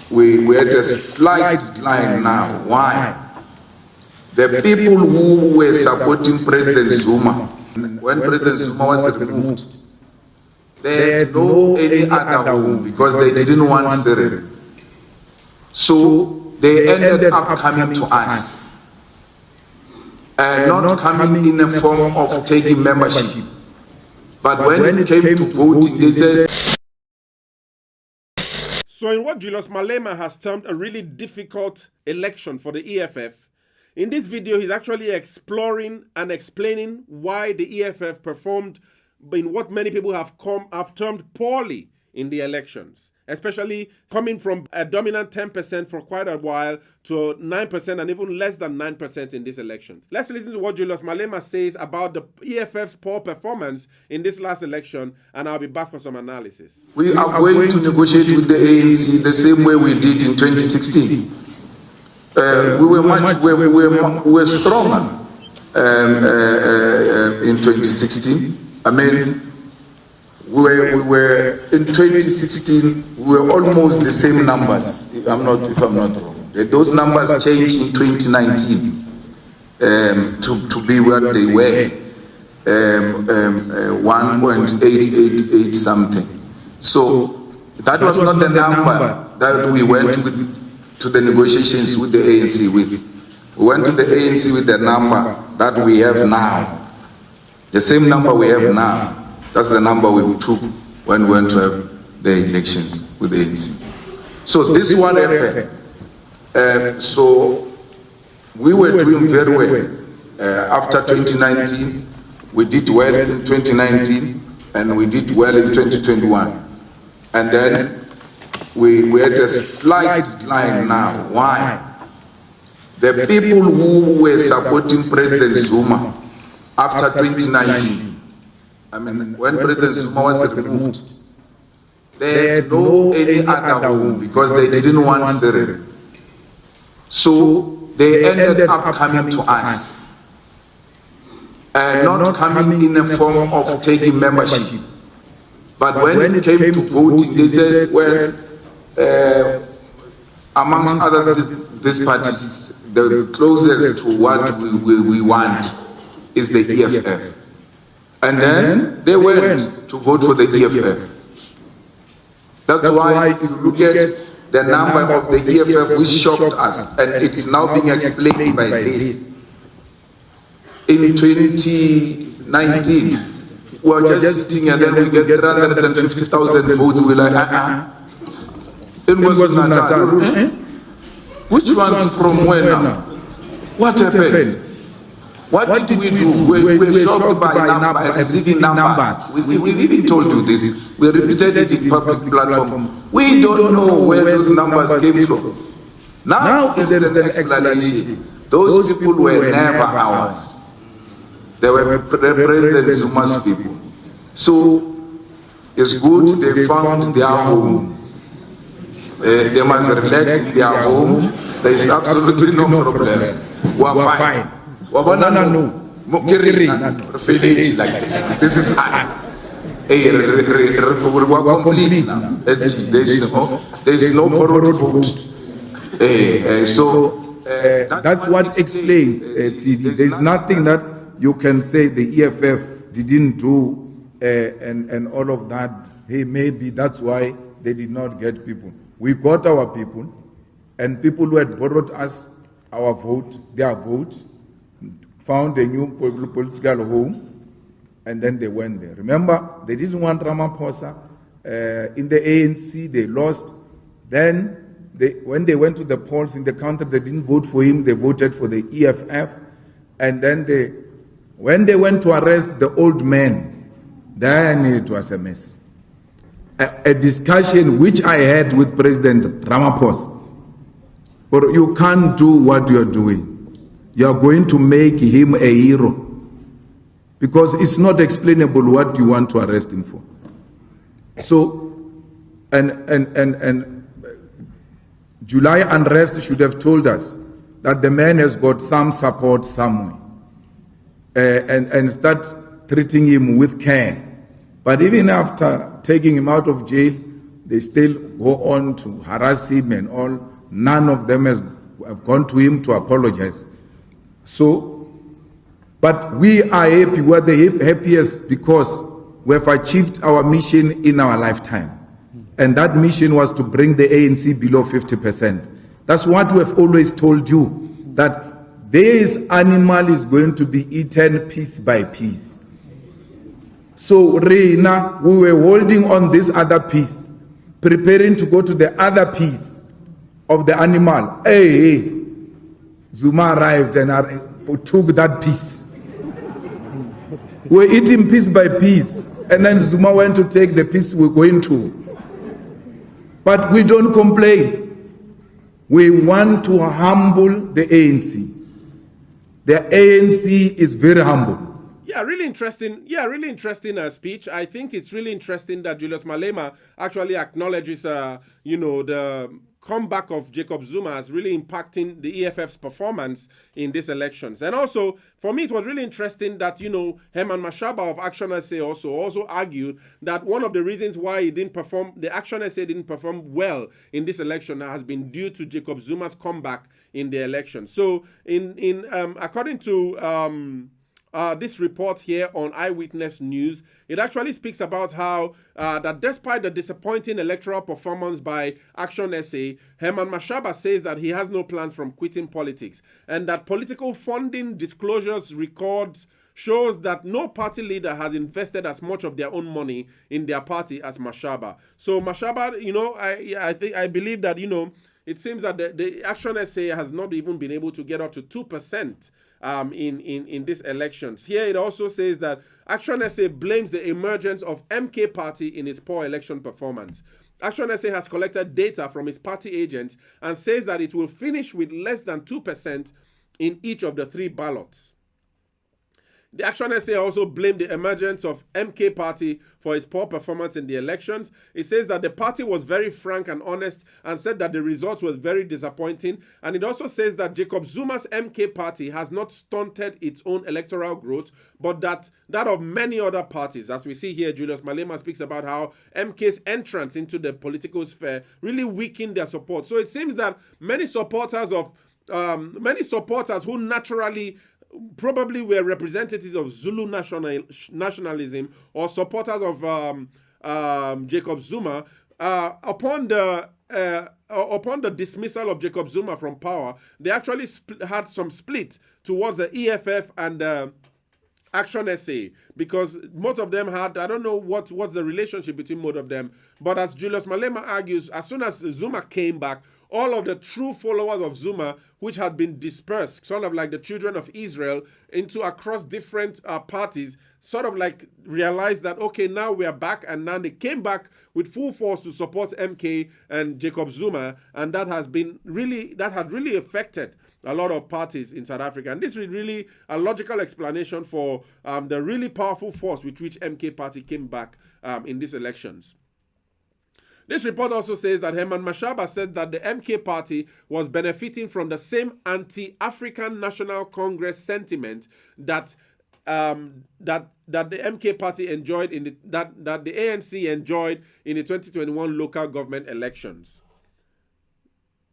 we had a slight decline now. Why? The people who were supporting President Zuma, when President Zuma was removed, they had no any other home because they didn't want Cyril. So they ended up coming to us, not coming in a form of taking membership. But when it came to voting, they said... So in what Julius Malema has termed a really difficult election for the EFF, in this video he's actually exploring and explaining why the EFF performed in what many people have termed poorly in the elections, especially coming from a dominant 10% for quite a while to 9% and even less than 9% in this election. Let's listen to what Julius Malema says about the EFF's poor performance in this last election, and I'll be back for some analysis. We are going to negotiate with the ANC the same way we did in 2016. We were stronger in 2016. I mean, we were in 2016. We were almost the same numbers. If I'm not wrong, those numbers changed in 2019 to be what they were, 1.888 something. So that was not the number that we went to the negotiations with the ANC with. We went to the ANC with the number that we have now, the same number we have now. That's the number we took when we went to have the elections with the ANC. So this one happened. So we were doing very well. After 2019, we did well in 2019, and we did well in 2021. And then we had a slight decline now. Why? The people who were supporting President Zuma after 2019, I mean, when President Zuma was removed, they had no any other home because they didn't want Cyril. So they ended up coming to us, not coming in a form of taking membership. But when it came to voting, they said, well, amongst other these parties, the closest to what we want is the EFF. And then they went to vote for the EFF. That's why if you look at the number of the EFF, which shocked us, and it's now being explained by this. In 2019, we were just sitting and then we get 350,000 votes. We're like, It was Natal. Which ones from where now? What happened? What did we do? We were shocked by receiving numbers. We even told you this. We repeated it in public platform. We don't know where those numbers came from. Now there is an explanation. Those people were never ours. They were President Zuma's people. So it's good they found their home. They must relax in their home. There is absolutely no problem. We are fine. This is us. We are complete now. There is no borrowed vote. So that's what explains CD. There is nothing that you can say the EFF didn't do and all of that. Hey, maybe that's why they did not get people. We got our people, and people who had borrowed us our vote, their vote, found a new political home, and then they went there. Remember, they didn't want Ramaphosa. In the ANC, they lost. Then, when they went to the polls in the country, they didn't vote for him. They voted for the EFF. And then, when they went to arrest the old man, then it was a mess. A discussion which I had with President Ramaphosa. But you can't do what you are doing. You are going to make him a hero. Because it's not explainable what you want to arrest him for. So, and July unrest should have told us that the man has got some support somewhere. And start treating him with care. But even after taking him out of jail, they still go on to harass him and all. None of them have gone to him to apologize. So, but we are happy, we're the happiest because we have achieved our mission in our lifetime. And that mission was to bring the ANC below 50%. That's what we have always told you, that this animal is going to be eaten piece by piece. So, Reina, we were holding on this other piece, preparing to go to the other piece of the animal. Hey, Zuma arrived and took that piece. We're eating piece by piece, and then Zuma went to take the piece we're going to. But we don't complain. We want to humble the ANC. The ANC is very humble. Yeah, really interesting. Yeah, really interesting speech. I think it's really interesting that Julius Malema actually acknowledges, the comeback of Jacob Zuma as really impacting the EFF's performance in these elections. And also, for me, it was really interesting that, Herman Mashaba of Action SA also argued that one of the reasons why he didn't perform, the Action SA didn't perform well in this election has been due to Jacob Zuma's comeback in the election. So, according to this report here on Eyewitness News, it actually speaks about how that despite the disappointing electoral performance by Action SA, Herman Mashaba says that he has no plans from quitting politics, and that political funding disclosures records shows that no party leader has invested as much of their own money in their party as Mashaba. So Mashaba, I believe that, it seems that the Action SA has not even been able to get up to 2% in these elections. Here it also says that Action SA blames the emergence of MK Party in its poor election performance. Action SA has collected data from its party agents and says that it will finish with less than 2% in each of the 3 ballots. The Action SA also blamed the emergence of MK Party for its poor performance in the elections. It says that the party was very frank and honest and said that the results were very disappointing. And it also says that Jacob Zuma's MK Party has not stunted its own electoral growth, but that of many other parties. As we see here, Julius Malema speaks about how MK's entrance into the political sphere really weakened their support. So it seems that many supporters who naturally probably were representatives of Zulu nationalism or supporters of Jacob Zuma, upon the dismissal of Jacob Zuma from power, they actually had some split towards the EFF and Action SA, because most of them had, I don't know what's the relationship between most of them, but as Julius Malema argues, as soon as Zuma came back, all of the true followers of Zuma, which had been dispersed, sort of like the children of Israel, into across different parties, sort of like realized that, okay, now we are back, and now they came back with full force to support MK and Jacob Zuma, and that had really affected a lot of parties in South Africa. And this is really a logical explanation for the really powerful force with which MK Party came back in these elections. This report also says that Herman Mashaba said that the MK Party was benefiting from the same anti-African National Congress sentiment that the MK Party enjoyed that the ANC enjoyed in the 2021 local government elections.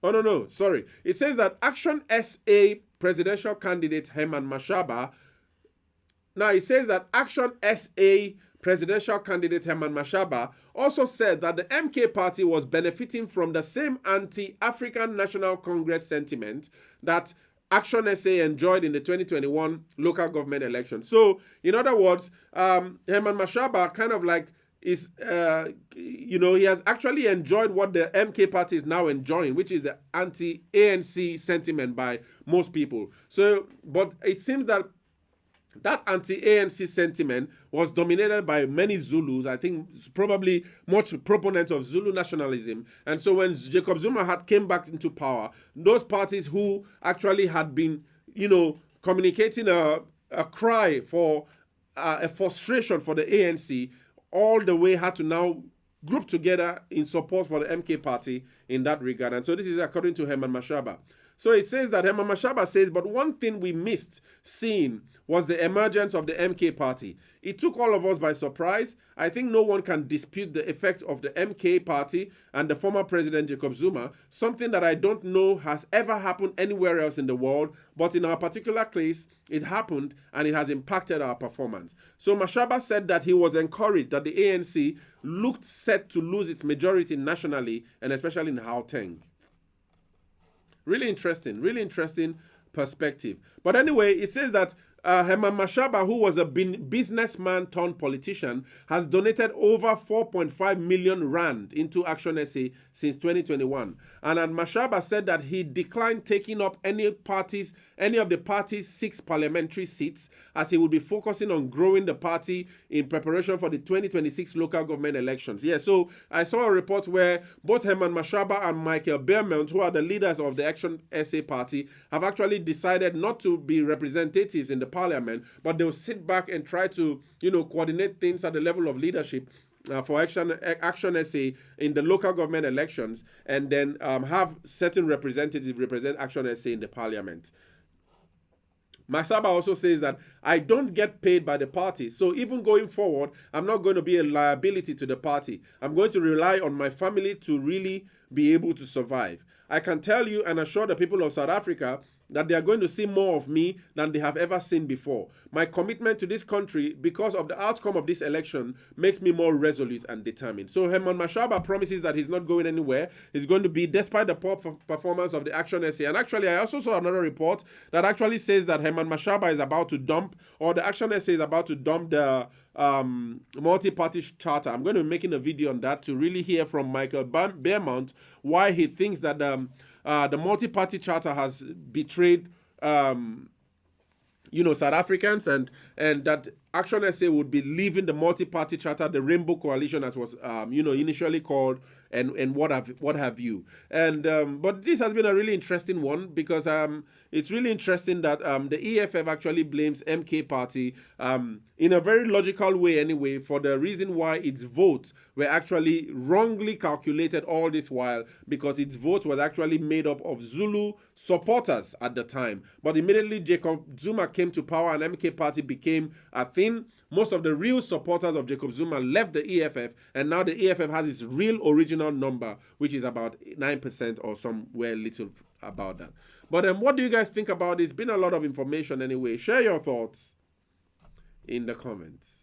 Oh, no, sorry. It says that Action SA presidential candidate Herman Mashaba. Now, it says that Action SA presidential candidate Herman Mashaba also said that the MK Party was benefiting from the same anti-African National Congress sentiment that Action SA enjoyed in the 2021 local government election. So, in other words, Herman Mashaba kind of like is, he has actually enjoyed what the MK Party is now enjoying, which is the anti-ANC sentiment by most people. So, but it seems that anti-ANC sentiment was dominated by many Zulus, I think probably much proponents of Zulu nationalism. And so when Jacob Zuma came back into power, those parties who actually had been, communicating a cry for a frustration for the ANC, all the way had to now group together in support for the MK Party in that regard. And so this is according to Herman Mashaba. So it says that Herman Mashaba says, but one thing we missed seeing was the emergence of the MK party. It took all of us by surprise. I think no one can dispute the effect of the MK party and the former president Jacob Zuma, something that I don't know has ever happened anywhere else in the world, but in our particular case, it happened and it has impacted our performance. So Mashaba said that he was encouraged that the ANC looked set to lose its majority nationally and especially in Gauteng. Really interesting perspective. But anyway, it says that Herman Mashaba, who was a businessman turned politician, has donated over 4.5 million rand into Action SA since 2021. And Mashaba said that he declined taking up any of the party's 6 parliamentary seats, as he will be focusing on growing the party in preparation for the 2026 local government elections. Yeah, so I saw a report where both Herman Mashaba and Michael Beermont, who are the leaders of the Action SA party, have actually decided not to be representatives in the parliament, but they'll sit back and try to, coordinate things at the level of leadership for Action SA in the local government elections, and then have certain representatives represent Action SA in the parliament. Mashaba also says that I don't get paid by the party, so even going forward, I'm not going to be a liability to the party. I'm going to rely on my family to really be able to survive. I can tell you and assure the people of South Africa that they are going to see more of me than they have ever seen before. My commitment to this country, because of the outcome of this election, makes me more resolute and determined. So Herman Mashaba promises that he's not going anywhere. He's going to be, despite the poor performance of the Action SA. And actually, I also saw another report that actually says that Herman Mashaba is about to dump, or the Action SA is about to dump the multi-party charter. I'm going to be making a video on that to really hear from Michael Beermont why he thinks that the multi-party charter has betrayed South Africans, and that Action SA would be leaving the multi-party charter, the Rainbow Coalition as was initially called, and what have you. And but this has been a really interesting one, because it's really interesting that the EFF actually blames MK party in a very logical way anyway, for the reason why its votes were actually wrongly calculated all this while, because its vote was actually made up of Zulu supporters at the time. But immediately Jacob Zuma came to power and MK party became a thing. Most of the real supporters of Jacob Zuma left the EFF, and now the EFF has its real original number, which is about 9% or somewhere little about that. But what do you guys think about this? Been a lot of information anyway. Share your thoughts in the comments.